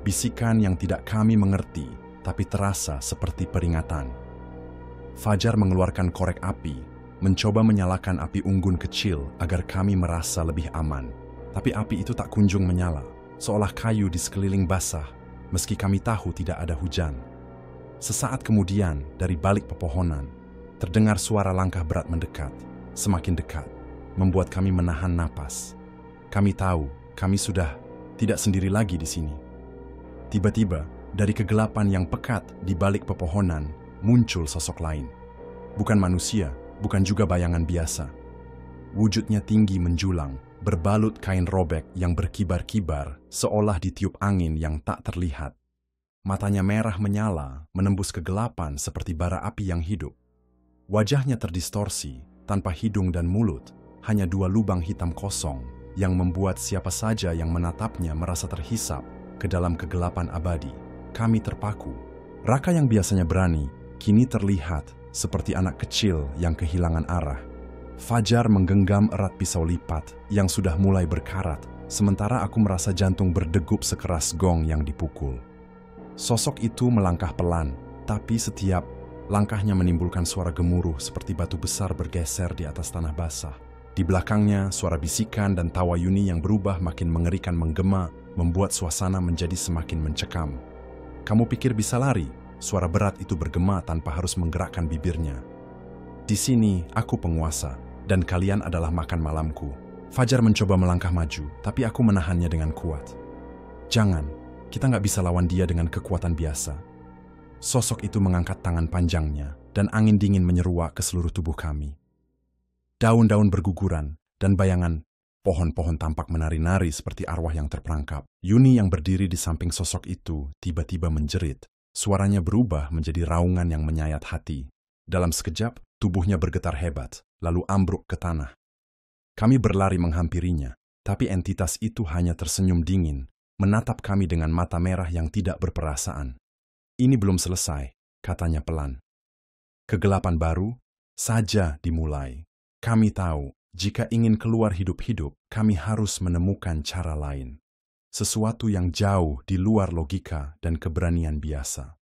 Bisikan yang tidak kami mengerti, tapi terasa seperti peringatan. Fajar mengeluarkan korek api, mencoba menyalakan api unggun kecil agar kami merasa lebih aman. Tapi api itu tak kunjung menyala, seolah kayu di sekeliling basah, meski kami tahu tidak ada hujan. Sesaat kemudian, dari balik pepohonan, terdengar suara langkah berat mendekat, semakin dekat, membuat kami menahan napas. Kami tahu, kami sudah tidak sendiri lagi di sini. Tiba-tiba, dari kegelapan yang pekat di balik pepohonan, muncul sosok lain. Bukan manusia, bukan juga bayangan biasa. Wujudnya tinggi menjulang, berbalut kain robek yang berkibar-kibar, seolah ditiup angin yang tak terlihat. Matanya merah menyala, menembus kegelapan seperti bara api yang hidup. Wajahnya terdistorsi, tanpa hidung dan mulut, hanya dua lubang hitam kosong, yang membuat siapa saja yang menatapnya merasa terhisap ke dalam kegelapan abadi. Kami terpaku. Raka yang biasanya berani, kini terlihat seperti anak kecil yang kehilangan arah. Fajar menggenggam erat pisau lipat yang sudah mulai berkarat, sementara aku merasa jantung berdegup sekeras gong yang dipukul. Sosok itu melangkah pelan, tapi setiap langkahnya menimbulkan suara gemuruh seperti batu besar bergeser di atas tanah basah. Di belakangnya, suara bisikan dan tawa Yuni yang berubah makin mengerikan menggema, membuat suasana menjadi semakin mencekam. "Kamu pikir bisa lari?" Suara berat itu bergema tanpa harus menggerakkan bibirnya. "Di sini, aku penguasa, dan kalian adalah makan malamku." Fajar mencoba melangkah maju, tapi aku menahannya dengan kuat. "Jangan, kita nggak bisa lawan dia dengan kekuatan biasa." Sosok itu mengangkat tangan panjangnya, dan angin dingin menyeruak ke seluruh tubuh kami. Daun-daun berguguran, dan bayangan pohon-pohon tampak menari-nari seperti arwah yang terperangkap. Yuni yang berdiri di samping sosok itu tiba-tiba menjerit. Suaranya berubah menjadi raungan yang menyayat hati. Dalam sekejap, tubuhnya bergetar hebat, lalu ambruk ke tanah. Kami berlari menghampirinya, tapi entitas itu hanya tersenyum dingin, menatap kami dengan mata merah yang tidak berperasaan. "Ini belum selesai," katanya pelan. "Kegelapan baru saja dimulai. Kami tahu, jika ingin keluar hidup-hidup, kami harus menemukan cara lain." sesuatu yang jauh di luar logika dan keberanian biasa.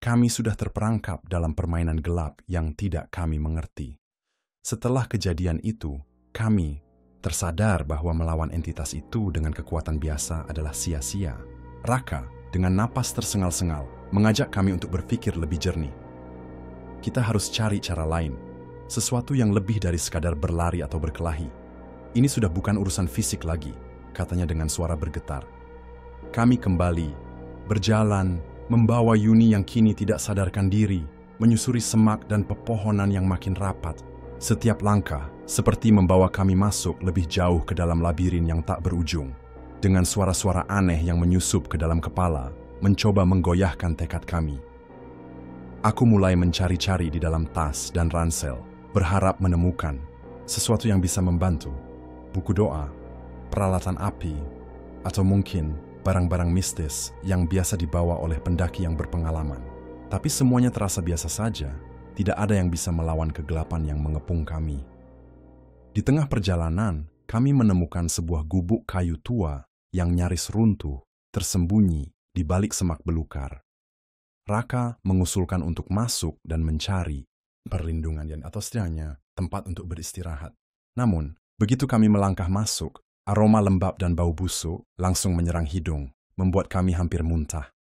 Kami sudah terperangkap dalam permainan gelap yang tidak kami mengerti. Setelah kejadian itu, kami tersadar bahwa melawan entitas itu dengan kekuatan biasa adalah sia-sia. Raka, dengan napas tersengal-sengal, mengajak kami untuk berpikir lebih jernih. Kita harus cari cara lain, sesuatu yang lebih dari sekadar berlari atau berkelahi. Ini sudah bukan urusan fisik lagi, katanya dengan suara bergetar. Kami kembali, berjalan, membawa Yuni yang kini tidak sadarkan diri, menyusuri semak dan pepohonan yang makin rapat. Setiap langkah seperti membawa kami masuk lebih jauh ke dalam labirin yang tak berujung. Dengan suara-suara aneh yang menyusup ke dalam kepala, mencoba menggoyahkan tekad kami. Aku mulai mencari-cari di dalam tas dan ransel, berharap menemukan sesuatu yang bisa membantu. Buku doa, peralatan api, atau mungkin barang-barang mistis yang biasa dibawa oleh pendaki yang berpengalaman. Tapi semuanya terasa biasa saja. Tidak ada yang bisa melawan kegelapan yang mengepung kami. Di tengah perjalanan, kami menemukan sebuah gubuk kayu tua yang nyaris runtuh, tersembunyi di balik semak belukar. Raka mengusulkan untuk masuk dan mencari perlindungan atau setidaknya tempat untuk beristirahat. Namun, begitu kami melangkah masuk, aroma lembab dan bau busuk langsung menyerang hidung, membuat kami hampir muntah.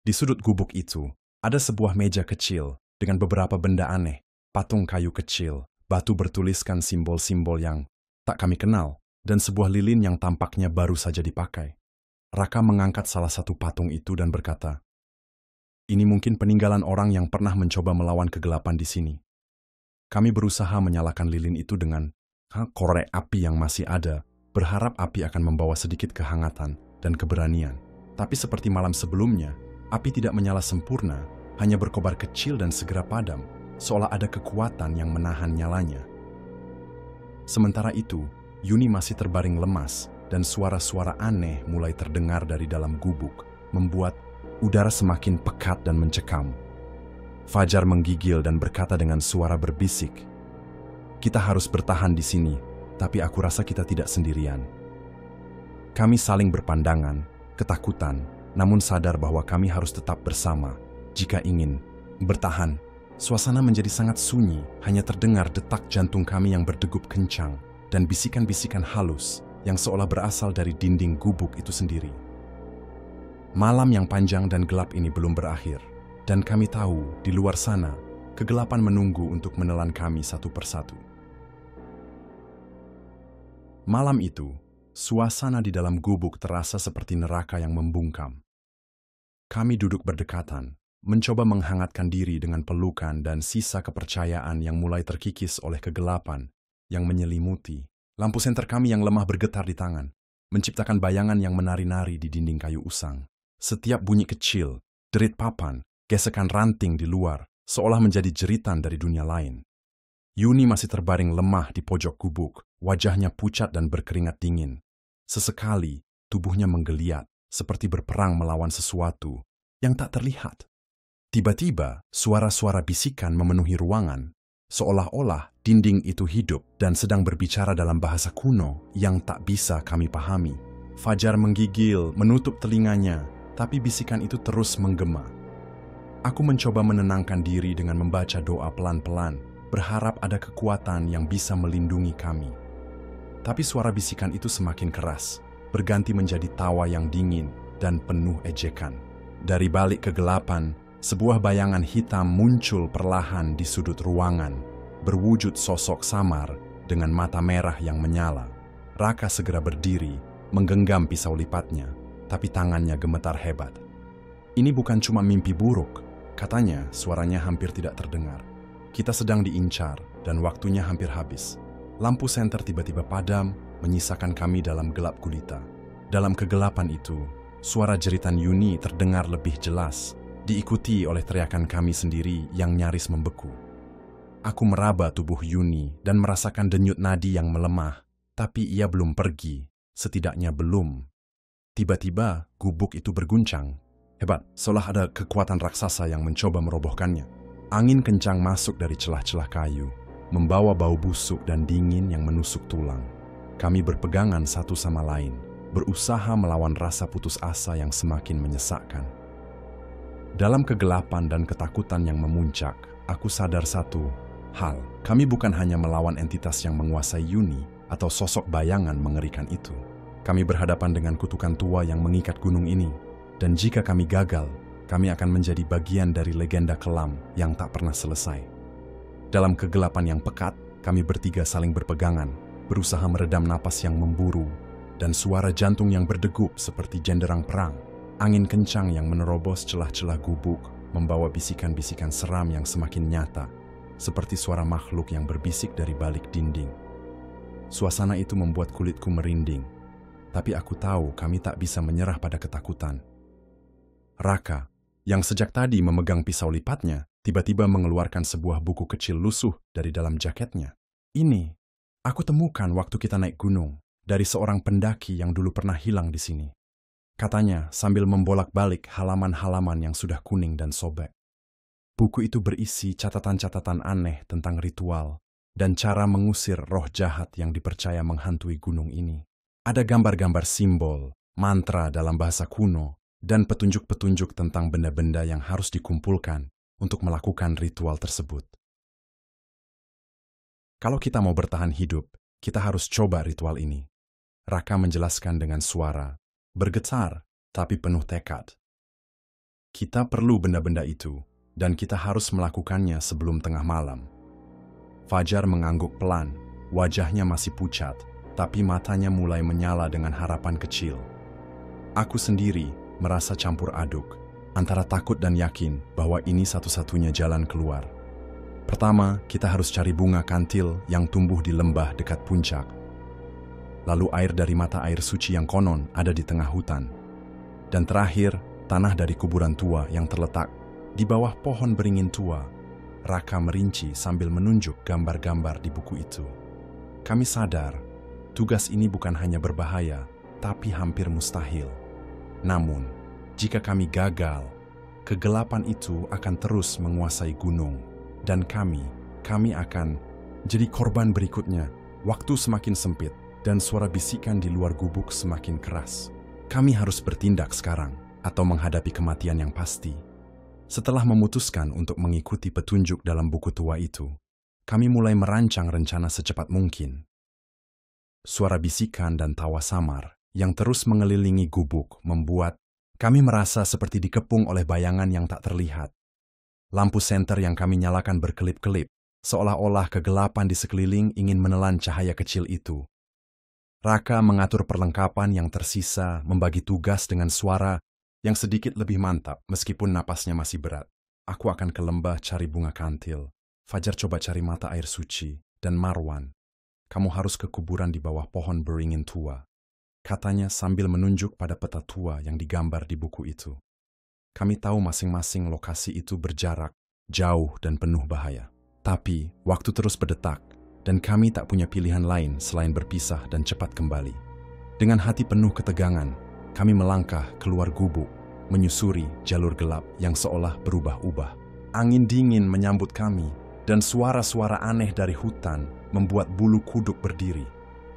Di sudut gubuk itu, ada sebuah meja kecil dengan beberapa benda aneh, patung kayu kecil, batu bertuliskan simbol-simbol yang tak kami kenal, dan sebuah lilin yang tampaknya baru saja dipakai. Raka mengangkat salah satu patung itu dan berkata, "Ini mungkin peninggalan orang yang pernah mencoba melawan kegelapan di sini." Kami berusaha menyalakan lilin itu dengan korek api yang masih ada, berharap api akan membawa sedikit kehangatan dan keberanian. Tapi seperti malam sebelumnya, api tidak menyala sempurna, hanya berkobar kecil dan segera padam, seolah ada kekuatan yang menahan nyalanya. Sementara itu, Yuni masih terbaring lemas, dan suara-suara aneh mulai terdengar dari dalam gubuk, membuat udara semakin pekat dan mencekam. Fajar menggigil dan berkata dengan suara berbisik, "Kita harus bertahan di sini, tapi aku rasa kita tidak sendirian." Kami saling berpandangan, ketakutan, namun sadar bahwa kami harus tetap bersama. Jika ingin bertahan, suasana menjadi sangat sunyi, hanya terdengar detak jantung kami yang berdegup kencang dan bisikan-bisikan halus yang seolah berasal dari dinding gubuk itu sendiri. Malam yang panjang dan gelap ini belum berakhir, dan kami tahu di luar sana kegelapan menunggu untuk menelan kami satu persatu. Malam itu, suasana di dalam gubuk terasa seperti neraka yang membungkam. Kami duduk berdekatan, mencoba menghangatkan diri dengan pelukan dan sisa kepercayaan yang mulai terkikis oleh kegelapan yang menyelimuti. Lampu senter kami yang lemah bergetar di tangan, menciptakan bayangan yang menari-nari di dinding kayu usang. Setiap bunyi kecil, derit papan, gesekan ranting di luar, seolah menjadi jeritan dari dunia lain. Yuni masih terbaring lemah di pojok gubuk, wajahnya pucat dan berkeringat dingin. Sesekali, tubuhnya menggeliat, seperti berperang melawan sesuatu yang tak terlihat. Tiba-tiba, suara-suara bisikan memenuhi ruangan, seolah-olah dinding itu hidup dan sedang berbicara dalam bahasa kuno yang tak bisa kami pahami. Fajar menggigil, menutup telinganya, tapi bisikan itu terus menggema. Aku mencoba menenangkan diri dengan membaca doa pelan-pelan, berharap ada kekuatan yang bisa melindungi kami. Tapi suara bisikan itu semakin keras, berganti menjadi tawa yang dingin dan penuh ejekan. Dari balik kegelapan, sebuah bayangan hitam muncul perlahan di sudut ruangan, berwujud sosok samar dengan mata merah yang menyala. Raka segera berdiri, menggenggam pisau lipatnya, tapi tangannya gemetar hebat. "Ini bukan cuma mimpi buruk," katanya, suaranya hampir tidak terdengar. "Kita sedang diincar dan waktunya hampir habis." Lampu senter tiba-tiba padam, menyisakan kami dalam gelap gulita. Dalam kegelapan itu, suara jeritan Yuni terdengar lebih jelas, diikuti oleh teriakan kami sendiri yang nyaris membeku. Aku meraba tubuh Yuni dan merasakan denyut nadi yang melemah, tapi ia belum pergi, setidaknya belum. Tiba-tiba, gubuk itu berguncang. Hebat, seolah ada kekuatan raksasa yang mencoba merobohkannya. Angin kencang masuk dari celah-celah kayu, membawa bau busuk dan dingin yang menusuk tulang. Kami berpegangan satu sama lain, berusaha melawan rasa putus asa yang semakin menyesakkan. Dalam kegelapan dan ketakutan yang memuncak, aku sadar satu hal. Kami bukan hanya melawan entitas yang menguasai Yuni atau sosok bayangan mengerikan itu. Kami berhadapan dengan kutukan tua yang mengikat gunung ini. Dan jika kami gagal, kami akan menjadi bagian dari legenda kelam yang tak pernah selesai. Dalam kegelapan yang pekat, kami bertiga saling berpegangan, berusaha meredam napas yang memburu, dan suara jantung yang berdegup seperti genderang perang. Angin kencang yang menerobos celah-celah gubuk, membawa bisikan-bisikan seram yang semakin nyata, seperti suara makhluk yang berbisik dari balik dinding. Suasana itu membuat kulitku merinding, tapi aku tahu kami tak bisa menyerah pada ketakutan. Raka, yang sejak tadi memegang pisau lipatnya, tiba-tiba mengeluarkan sebuah buku kecil lusuh dari dalam jaketnya. Ini, aku temukan waktu kita naik gunung, dari seorang pendaki yang dulu pernah hilang di sini. Katanya sambil membolak-balik halaman-halaman yang sudah kuning dan sobek. Buku itu berisi catatan-catatan aneh tentang ritual dan cara mengusir roh jahat yang dipercaya menghantui gunung ini. Ada gambar-gambar simbol, mantra dalam bahasa kuno, dan petunjuk-petunjuk tentang benda-benda yang harus dikumpulkan untuk melakukan ritual tersebut. Kalau kita mau bertahan hidup, kita harus coba ritual ini. Raka menjelaskan dengan suara bergetar, tapi penuh tekad. Kita perlu benda-benda itu, dan kita harus melakukannya sebelum tengah malam. Fajar mengangguk pelan, wajahnya masih pucat, tapi matanya mulai menyala dengan harapan kecil. Aku sendiri merasa campur aduk, antara takut dan yakin bahwa ini satu-satunya jalan keluar. Pertama, kita harus cari bunga kantil yang tumbuh di lembah dekat puncak. Lalu air dari mata air suci yang konon ada di tengah hutan. Dan terakhir, tanah dari kuburan tua yang terletak di bawah pohon beringin tua. Raka merinci sambil menunjuk gambar-gambar di buku itu. Kami sadar, tugas ini bukan hanya berbahaya, tapi hampir mustahil. Namun, jika kami gagal, kegelapan itu akan terus menguasai gunung, dan kami akan jadi korban berikutnya. Waktu semakin sempit, dan suara bisikan di luar gubuk semakin keras. Kami harus bertindak sekarang, atau menghadapi kematian yang pasti. Setelah memutuskan untuk mengikuti petunjuk dalam buku tua itu, kami mulai merancang rencana secepat mungkin. Suara bisikan dan tawa samar yang terus mengelilingi gubuk membuat kami merasa seperti dikepung oleh bayangan yang tak terlihat. Lampu senter yang kami nyalakan berkelip-kelip, seolah-olah kegelapan di sekeliling ingin menelan cahaya kecil itu. Raka mengatur perlengkapan yang tersisa, membagi tugas dengan suara yang sedikit lebih mantap meskipun napasnya masih berat. Aku akan ke lembah cari bunga kantil. Fajar coba cari mata air suci. Dan Marwan, kamu harus ke kuburan di bawah pohon beringin tua. Katanya sambil menunjuk pada peta tua yang digambar di buku itu. Kami tahu masing-masing lokasi itu berjarak, jauh dan penuh bahaya. Tapi waktu terus berdetak, dan kami tak punya pilihan lain selain berpisah dan cepat kembali. Dengan hati penuh ketegangan, kami melangkah keluar gubuk, menyusuri jalur gelap yang seolah berubah-ubah. Angin dingin menyambut kami, dan suara-suara aneh dari hutan membuat bulu kuduk berdiri.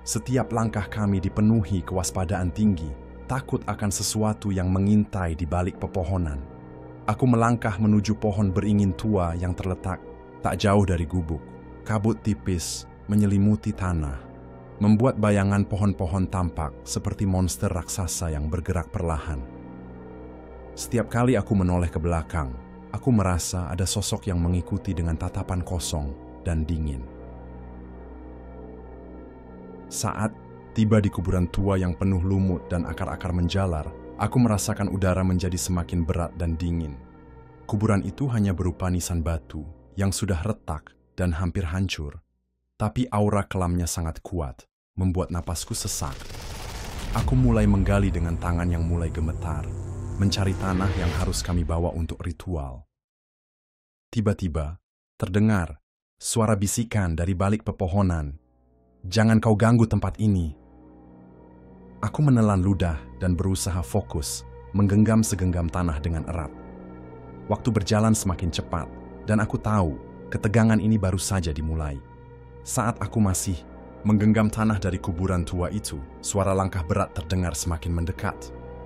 Setiap langkah kami dipenuhi kewaspadaan tinggi, takut akan sesuatu yang mengintai di balik pepohonan. Aku melangkah menuju pohon beringin tua yang terletak tak jauh dari gubuk. Kabut tipis menyelimuti tanah, membuat bayangan pohon-pohon tampak seperti monster raksasa yang bergerak perlahan. Setiap kali aku menoleh ke belakang, aku merasa ada sosok yang mengikuti dengan tatapan kosong dan dingin. Saat tiba di kuburan tua yang penuh lumut dan akar-akar menjalar, aku merasakan udara menjadi semakin berat dan dingin. Kuburan itu hanya berupa nisan batu yang sudah retak dan hampir hancur, tapi aura kelamnya sangat kuat, membuat napasku sesak. Aku mulai menggali dengan tangan yang mulai gemetar, mencari tanah yang harus kami bawa untuk ritual. Tiba-tiba, terdengar suara bisikan dari balik pepohonan. Jangan kau ganggu tempat ini. Aku menelan ludah dan berusaha fokus, menggenggam segenggam tanah dengan erat. Waktu berjalan semakin cepat, dan aku tahu ketegangan ini baru saja dimulai. Saat aku masih Menggenggam tanah dari kuburan tua itu, suara langkah berat terdengar semakin mendekat.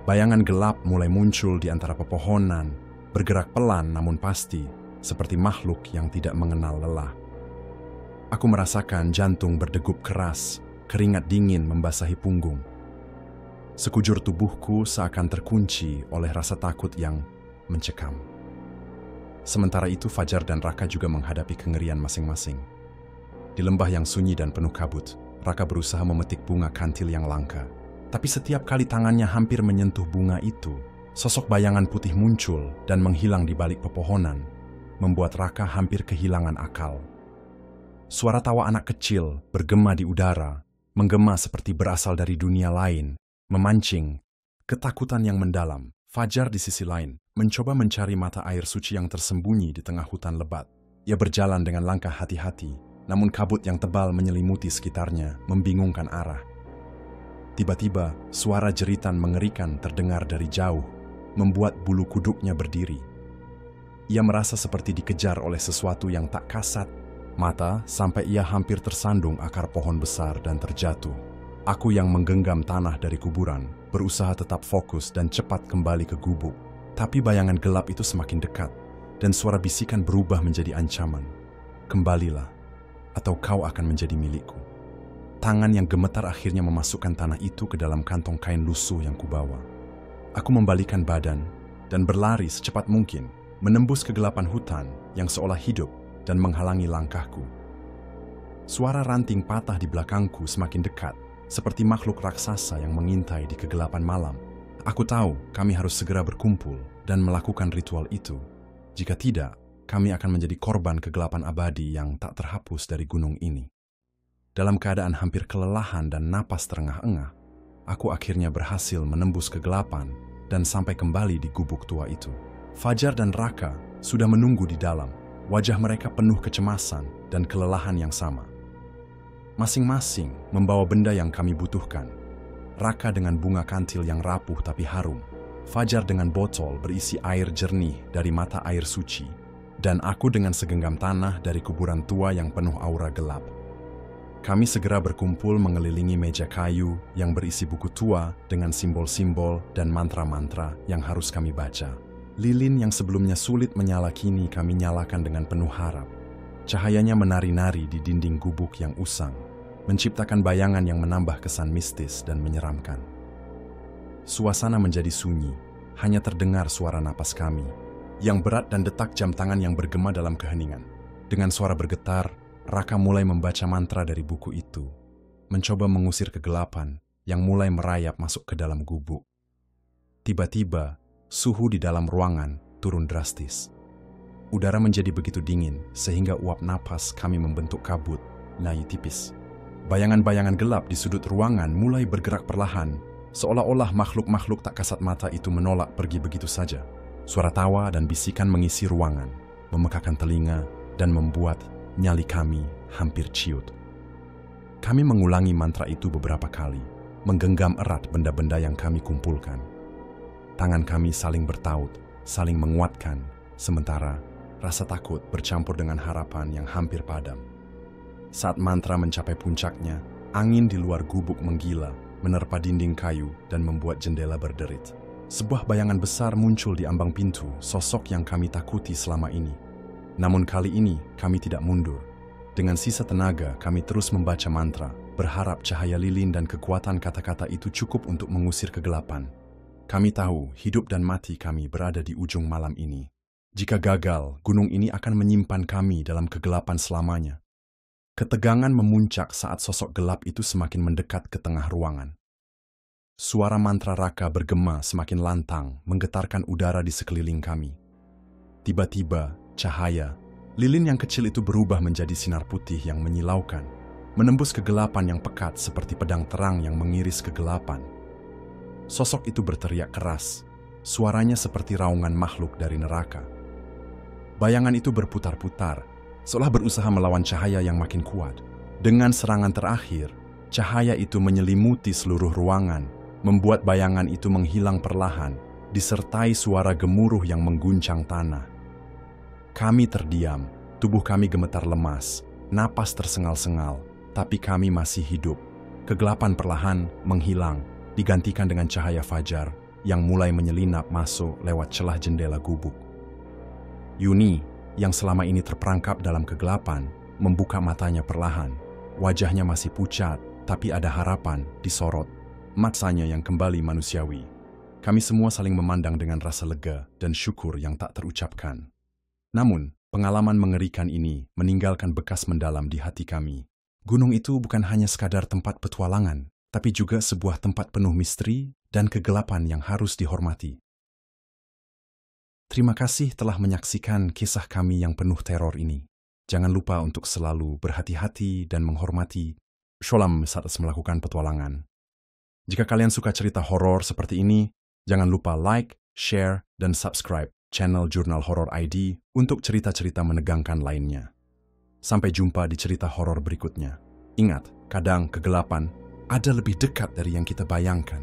Bayangan gelap mulai muncul di antara pepohonan, bergerak pelan namun pasti, seperti makhluk yang tidak mengenal lelah. Aku merasakan jantung berdegup keras, keringat dingin membasahi punggung. Sekujur tubuhku seakan terkunci oleh rasa takut yang mencekam. Sementara itu Fajar dan Raka juga menghadapi kengerian masing-masing. Di lembah yang sunyi dan penuh kabut, Raka berusaha memetik bunga kantil yang langka. Tapi setiap kali tangannya hampir menyentuh bunga itu, sosok bayangan putih muncul dan menghilang di balik pepohonan, membuat Raka hampir kehilangan akal. Suara tawa anak kecil bergema di udara, menggema seperti berasal dari dunia lain, memancing ketakutan yang mendalam. Fajar di sisi lain mencoba mencari mata air suci yang tersembunyi di tengah hutan lebat. Ia berjalan dengan langkah hati-hati, namun kabut yang tebal menyelimuti sekitarnya, membingungkan arah. Tiba-tiba, suara jeritan mengerikan terdengar dari jauh, membuat bulu kuduknya berdiri. Ia merasa seperti dikejar oleh sesuatu yang tak kasat mata sampai ia hampir tersandung akar pohon besar dan terjatuh. Aku yang menggenggam tanah dari kuburan, berusaha tetap fokus dan cepat kembali ke gubuk. Tapi bayangan gelap itu semakin dekat, dan suara bisikan berubah menjadi ancaman. Kembalilah, atau kau akan menjadi milikku. Tangan yang gemetar akhirnya memasukkan tanah itu ke dalam kantong kain lusuh yang kubawa. Aku membalikan badan dan berlari secepat mungkin, menembus kegelapan hutan yang seolah hidup dan menghalangi langkahku. Suara ranting patah di belakangku semakin dekat, seperti makhluk raksasa yang mengintai di kegelapan malam. Aku tahu kami harus segera berkumpul dan melakukan ritual itu. Jika tidak, kami akan menjadi korban kegelapan abadi yang tak terhapus dari gunung ini. Dalam keadaan hampir kelelahan dan napas terengah-engah, aku akhirnya berhasil menembus kegelapan dan sampai kembali di gubuk tua itu. Fajar dan Raka sudah menunggu di dalam. Wajah mereka penuh kecemasan dan kelelahan yang sama. Masing-masing membawa benda yang kami butuhkan. Raka dengan bunga kantil yang rapuh tapi harum. Fajar dengan botol berisi air jernih dari mata air suci. Dan aku dengan segenggam tanah dari kuburan tua yang penuh aura gelap. Kami segera berkumpul mengelilingi meja kayu yang berisi buku tua dengan simbol-simbol dan mantra-mantra yang harus kami baca. Lilin yang sebelumnya sulit menyala kini kami nyalakan dengan penuh harap. Cahayanya menari-nari di dinding gubuk yang usang, menciptakan bayangan yang menambah kesan mistis dan menyeramkan. Suasana menjadi sunyi, hanya terdengar suara napas kami yang berat dan detak jam tangan yang bergema dalam keheningan. Dengan suara bergetar, Raka mulai membaca mantra dari buku itu, mencoba mengusir kegelapan yang mulai merayap masuk ke dalam gubuk. Tiba-tiba, suhu di dalam ruangan turun drastis. Udara menjadi begitu dingin sehingga uap napas kami membentuk kabut, layu tipis. Bayangan-bayangan gelap di sudut ruangan mulai bergerak perlahan, seolah-olah makhluk-makhluk tak kasat mata itu menolak pergi begitu saja. Suara tawa dan bisikan mengisi ruangan, memekakan telinga, dan membuat nyali kami hampir ciut. Kami mengulangi mantra itu beberapa kali, menggenggam erat benda-benda yang kami kumpulkan. Tangan kami saling bertaut, saling menguatkan, sementara rasa takut bercampur dengan harapan yang hampir padam. Saat mantra mencapai puncaknya, angin di luar gubuk menggila, menerpa dinding kayu dan membuat jendela berderit. Sebuah bayangan besar muncul di ambang pintu, sosok yang kami takuti selama ini. Namun kali ini kami tidak mundur. Dengan sisa tenaga kami terus membaca mantra, berharap cahaya lilin dan kekuatan kata-kata itu cukup untuk mengusir kegelapan. Kami tahu hidup dan mati kami berada di ujung malam ini. Jika gagal, gunung ini akan menyimpan kami dalam kegelapan selamanya. Ketegangan memuncak saat sosok gelap itu semakin mendekat ke tengah ruangan. Suara mantra Raka bergema semakin lantang, menggetarkan udara di sekeliling kami. Tiba-tiba, cahaya lilin yang kecil itu berubah menjadi sinar putih yang menyilaukan, menembus kegelapan yang pekat seperti pedang terang yang mengiris kegelapan. Sosok itu berteriak keras, suaranya seperti raungan makhluk dari neraka. Bayangan itu berputar-putar, seolah berusaha melawan cahaya yang makin kuat. Dengan serangan terakhir, cahaya itu menyelimuti seluruh ruangan, membuat bayangan itu menghilang perlahan, disertai suara gemuruh yang mengguncang tanah. Kami terdiam, tubuh kami gemetar lemas, napas tersengal-sengal, tapi kami masih hidup. Kegelapan perlahan menghilang, digantikan dengan cahaya fajar yang mulai menyelinap masuk lewat celah jendela gubuk. Yuni, yang selama ini terperangkap dalam kegelapan, membuka matanya perlahan. Wajahnya masih pucat, tapi ada harapan di sorot matanya yang kembali manusiawi. Kami semua saling memandang dengan rasa lega dan syukur yang tak terucapkan. Namun, pengalaman mengerikan ini meninggalkan bekas mendalam di hati kami. Gunung itu bukan hanya sekadar tempat petualangan, tapi juga sebuah tempat penuh misteri dan kegelapan yang harus dihormati. Terima kasih telah menyaksikan kisah kami yang penuh teror ini. Jangan lupa untuk selalu berhati-hati dan menghormati Sholam saat melakukan petualangan. Jika kalian suka cerita horor seperti ini, jangan lupa like, share, dan subscribe channel Jurnal Horor ID untuk cerita-cerita menegangkan lainnya. Sampai jumpa di cerita horor berikutnya. Ingat, kadang kegelapan ada lebih dekat dari yang kita bayangkan.